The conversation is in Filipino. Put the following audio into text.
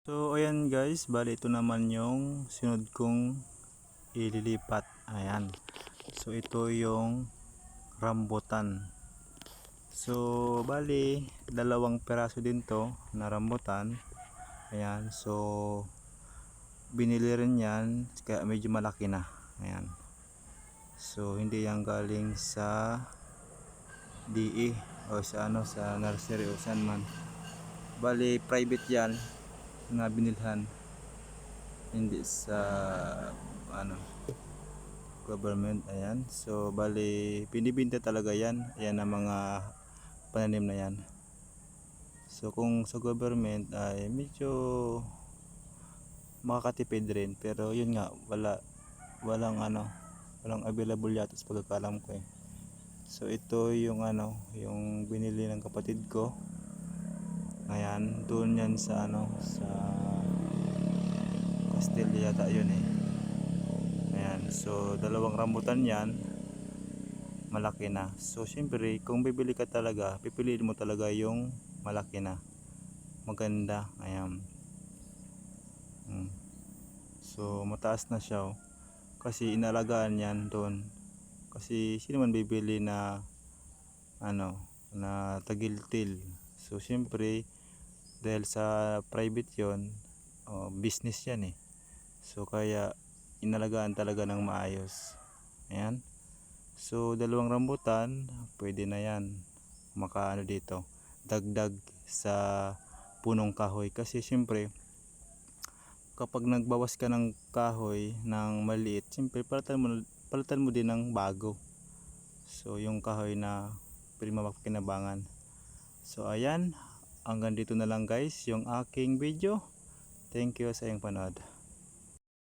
So ayan guys, bali ito naman yung sunod kong ililipat. Ayan. So ito yung rambutan. So bali dalawang piraso din to na rambutan. Ayan. So binili rin yan kaya medyo malaki na. Ayan. So hindi yan galing sa DE o sa sa nursery o saan man. Bali private yan na binilhan, hindi sa government. Ayan, so bali binibinta talaga yan. Ayan ang mga pananim na yan. So kung sa government ay medyo makakatipid rin, pero yun nga, walang available yata sa pagkakalam ko eh. So ito yung yung binili ng kapatid ko. Ayan, doon yan sa sa Castilla yata yun eh. Ayan, so dalawang rambutan yan, malaki na. So syempre kung bibili ka talaga, pipiliin mo talaga yung malaki na, maganda. Ayan. So mataas na siya kasi inalagaan yan doon. Kasi sino man bibili na na tagiltil. So syempre dahil sa private yon, business yan eh. So kaya inalagaan talaga ng maayos. Ayan. So dalawang rambutan, pwede na yan. Dito, dagdag sa punong kahoy. Kasi syempre kapag nagbawas ka ng kahoy ng maliit, syempre palitan mo din ng bago. So yung kahoy na pwede mapakinabangan. So ayan, hanggang dito na lang guys yung aking video. Thank you sa iyong panood.